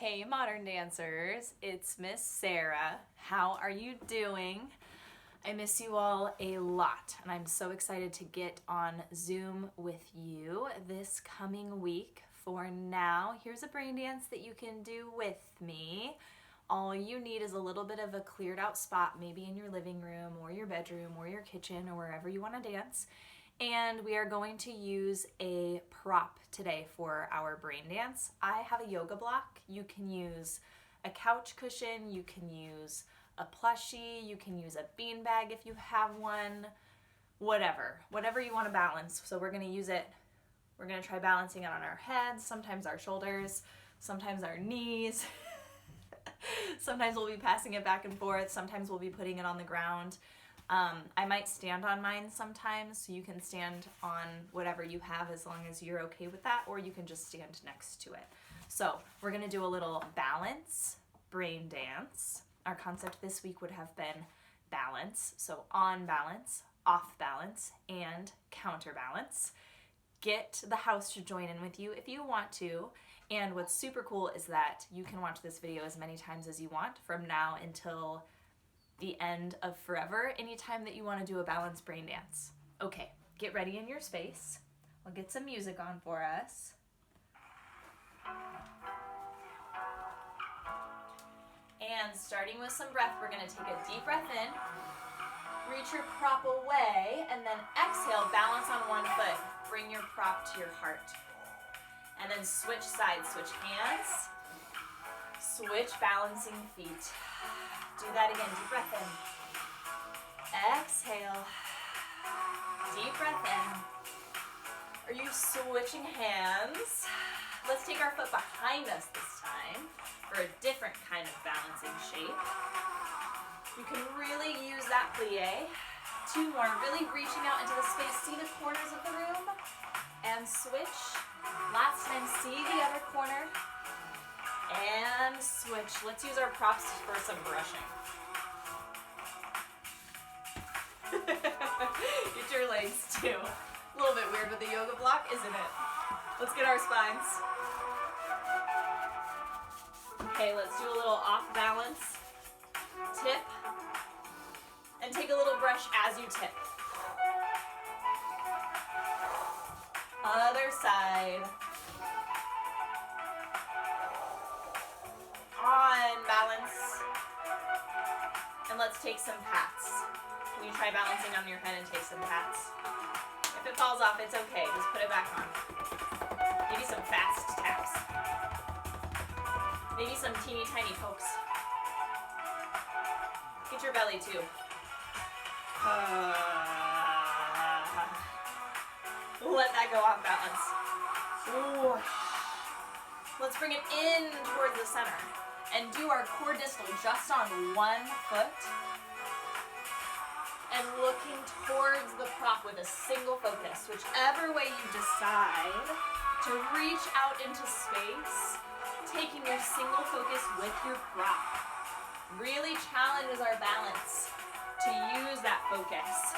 Hey modern dancers, it's Miss Sarah. How are you doing? I miss you all a lot and I'm so excited to get on Zoom with you this coming week. For now, here's a brain dance that you can do with me. All you need is a little bit of a cleared out spot, maybe in your living room or your bedroom or your kitchen or wherever you want to dance. And we are going to use a prop today for our brain dance. I have a yoga block. You can use a couch cushion, you can use a plushie, you can use a beanbag if you have one, whatever you want to balance. So we're going to use it. We're going to try balancing it on our heads, sometimes our shoulders, sometimes our knees. Sometimes we'll be passing it back and forth, sometimes we'll be putting it on the ground. I might stand on mine sometimes, so you can stand on whatever you have as long as you're okay with that, or you can just stand next to it. So we're going to do a little balance brain dance. Our concept this week would have been balance, so on balance, off balance, and counterbalance. Get the house to join in with you if you want to, and what's super cool is that you can watch this video as many times as you want from now until the end of forever, anytime that you want to do a balanced brain dance. Okay, get ready in your space. I'll get some music on for us. And starting with some breath, we're going to take a deep breath in, reach your prop away, and then exhale, balance on one foot. Bring your prop to your heart. And then switch sides, switch hands, switch balancing feet. Do that again, deep breath in. Exhale. Deep breath in. Are you switching hands? Let's take our foot behind us this time for a different kind of balancing shape. You can really use that plie. Two more, really reaching out into the space. See the corners of the room? And switch. Last time, see the other corner. And switch. Let's use our props for some brushing. Get your legs too. A little bit weird with the yoga block, isn't it? Let's get our spines. Okay, let's do a little off balance. Tip. And take a little brush as you tip. Other side. On balance. And let's take some pats. Will you try balancing on your head and take some pats? If it falls off, it's okay. Just put it back on. Maybe some fast taps. Maybe some teeny tiny pokes. Get your belly too. Let that go off balance. Ooh. Let's bring it in towards the center and do our core distal just on one foot and looking towards the prop with a single focus, whichever way you decide to reach out into space, taking your single focus with your prop. Really challenges our balance to use that focus.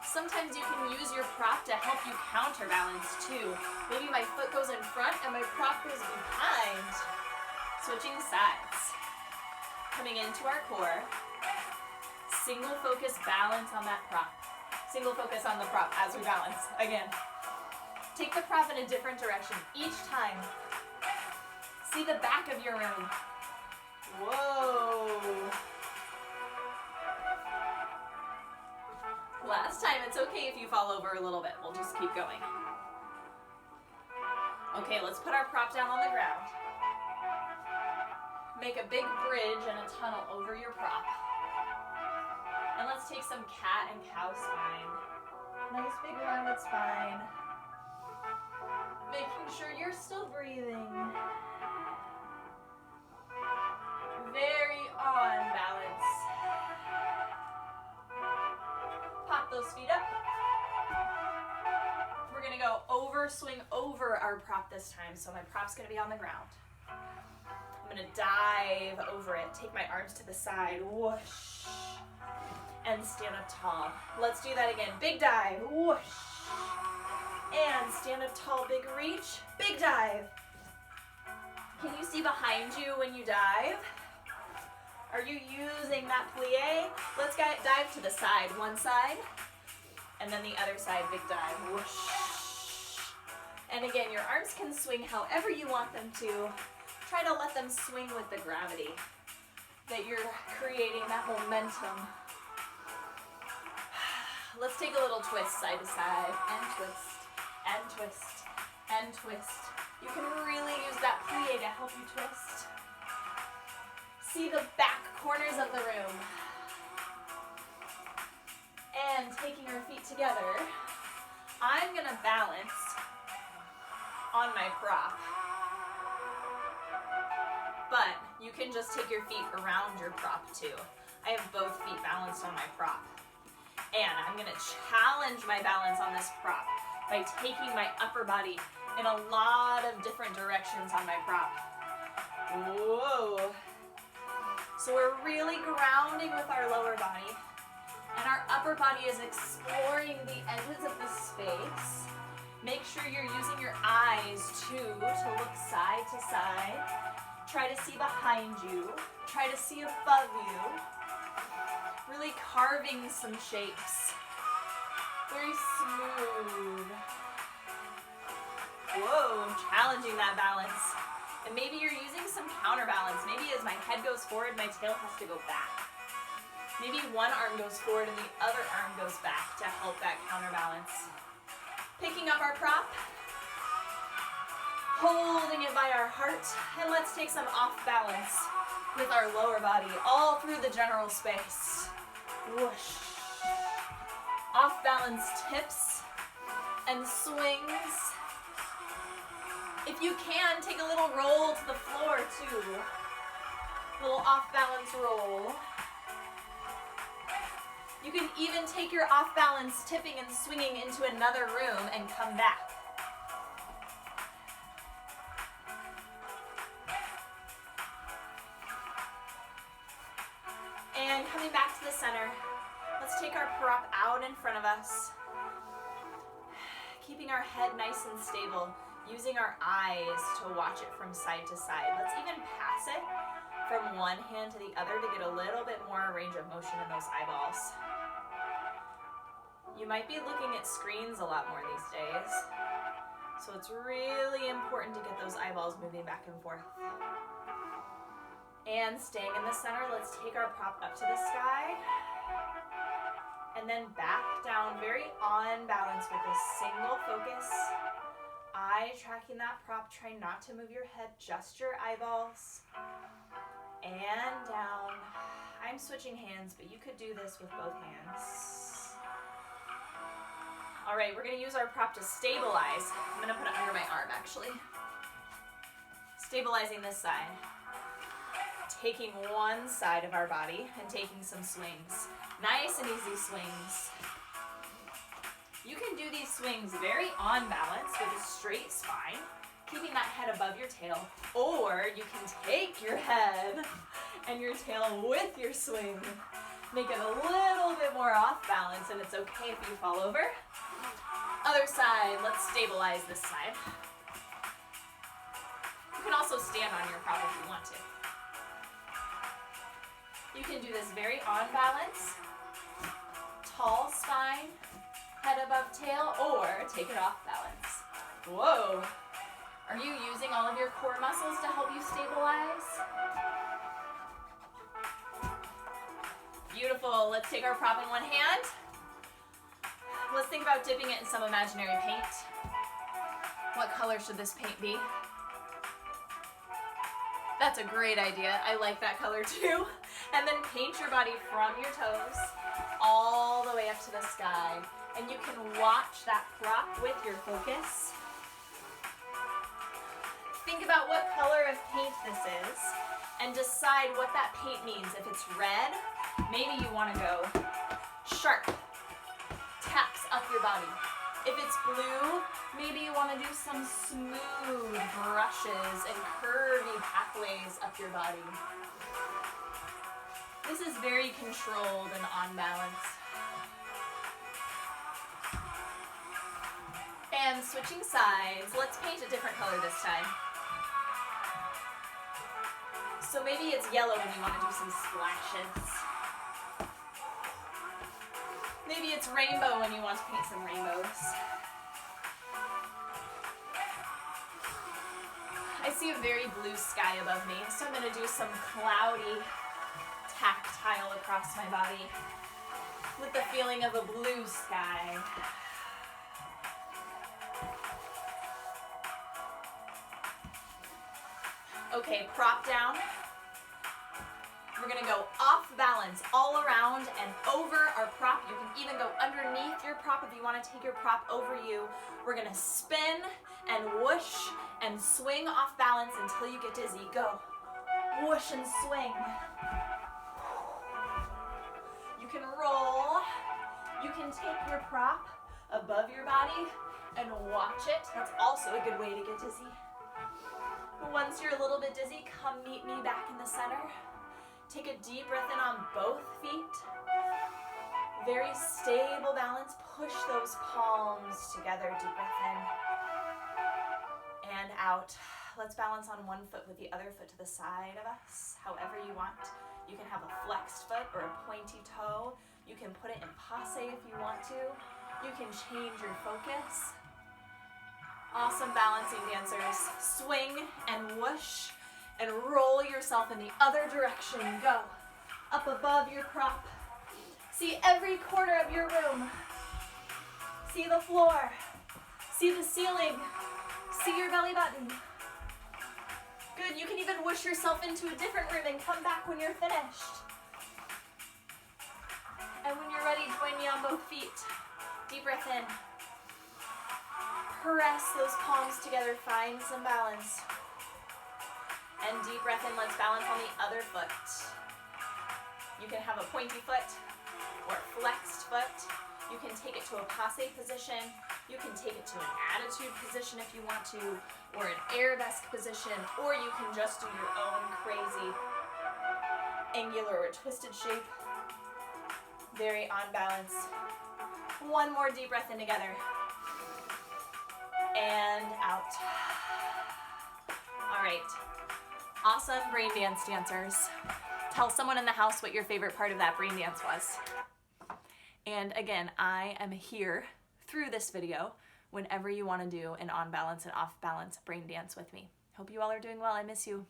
Sometimes you can use your prop to help you counterbalance too. Maybe my foot goes in front and my prop goes behind. Switching sides. Coming into our core. Single focus balance on that prop. Single focus on the prop as we balance. Again. Take the prop in a different direction each time. See the back of your room. Whoa. Last time, it's okay if you fall over a little bit. We'll just keep going. Okay, let's put our prop down on the ground. Make a big bridge and a tunnel over your prop. And let's take some cat and cow spine. Nice big rounded spine. Making sure you're still breathing. Very on balance. Pop those feet up. We're gonna go swing over our prop this time, so my prop's gonna be on the ground. I'm gonna dive over it, take my arms to the side, whoosh, and stand up tall. Let's do that again, big dive, whoosh, and stand up tall, big reach, big dive. Can you see behind you when you dive? Are you using that plie? Let's dive to the side. One side, and then the other side, big dive. Whoosh. And again, your arms can swing however you want them to. Try to let them swing with the gravity that you're creating, that momentum. Let's take a little twist side to side, and twist, and twist, and twist. You can really use that plie to help you twist. See the back corners of the room. And taking our feet together, I'm gonna balance on my prop. But you can just take your feet around your prop too. I have both feet balanced on my prop. And I'm gonna challenge my balance on this prop by taking my upper body in a lot of different directions on my prop. Whoa. So we're really grounding with our lower body, and our upper body is exploring the edges of the space. Make sure you're using your eyes too to look side to side. Try to see behind you. Try to see above you. Really carving some shapes. Very smooth. Whoa, challenging that balance. And maybe you're using some counterbalance. Maybe as my head goes forward, my tail has to go back. Maybe one arm goes forward and the other arm goes back to help that counterbalance. Picking up our prop, holding it by our heart, and let's take some off balance with our lower body all through the general space. Whoosh. Off balance tips and swings. If you can, take a little roll to the floor too. Little off balance roll. You can even take your off balance tipping and swinging into another room and come back. And coming back to the center, let's take our prop out in front of us. Keeping our head nice and stable, using our eyes to watch it from side to side. Let's even pass it from one hand to the other to get a little bit more range of motion in those eyeballs. You might be looking at screens a lot more these days, so it's really important to get those eyeballs moving back and forth. And staying in the center, let's take our prop up to the sky, and then back down, very on balance with a single focus. Eye tracking that prop, try not to move your head, just your eyeballs. And down. I'm switching hands, but you could do this with both hands. All right, we're gonna use our prop to stabilize. I'm gonna put it under my arm, actually. Stabilizing this side. Taking one side of our body and taking some swings. Nice and easy swings. You can do these swings very on balance with a straight spine, keeping that head above your tail, or you can take your head and your tail with your swing. Make it a little bit more off balance, and it's okay if you fall over. Other side, let's stabilize this side. You can also stand on your prop if you want to. You can do this very on balance, tall spine, head above tail, or take it off balance. Whoa! Are you using all of your core muscles to help you stabilize? Beautiful. Let's take our prop in one hand. Let's think about dipping it in some imaginary paint. What color should this paint be? That's a great idea. I like that color too. And then paint your body from your toes all the way up to the sky. And you can watch that prop with your focus. Think about what color of paint this is and decide what that paint means. If it's red, maybe you want to go sharp taps up your body. If it's blue, maybe you want to do some smooth brushes and curvy pathways up your body. This is very controlled and on balance. And switching sides, let's paint a different color this time. So maybe it's yellow when you want to do some splashes. Maybe it's rainbow when you want to paint some rainbows. I see a very blue sky above me, so I'm going to do some cloudy tactile across my body with the feeling of a blue sky. Okay, prop down. We're gonna go off balance all around and over our prop. You can even go underneath your prop if you wanna take your prop over you. We're gonna spin and whoosh and swing off balance until you get dizzy. Go, whoosh and swing. You can roll. You can take your prop above your body and watch it. That's also a good way to get dizzy. Once you're a little bit dizzy, come meet me back in the center. Take a deep breath in on both feet. Very stable balance. Push those palms together. Deep breath in. And out. Let's balance on one foot with the other foot to the side of us, however you want. You can have a flexed foot or a pointy toe. You can put it in passe if you want to. You can change your focus. Awesome balancing dancers. Swing and whoosh and roll yourself in the other direction. Go. Up above your prop. See every corner of your room. See the floor. See the ceiling. See your belly button. Good. You can even whoosh yourself into a different room and come back when you're finished. And when you're ready, join me on both feet. Deep breath in. Press those palms together, find some balance. And deep breath in, let's balance on the other foot. You can have a pointy foot or a flexed foot. You can take it to a passe position. You can take it to an attitude position if you want to, or an arabesque position, or you can just do your own crazy angular or twisted shape. Very on balance. One more deep breath in together. And out. All right. Awesome BrainDance dancers. Tell someone in the house what your favorite part of that BrainDance was. And again, I am here through this video whenever you want to do an on balance and off balance BrainDance with me. Hope you all are doing well. I miss you.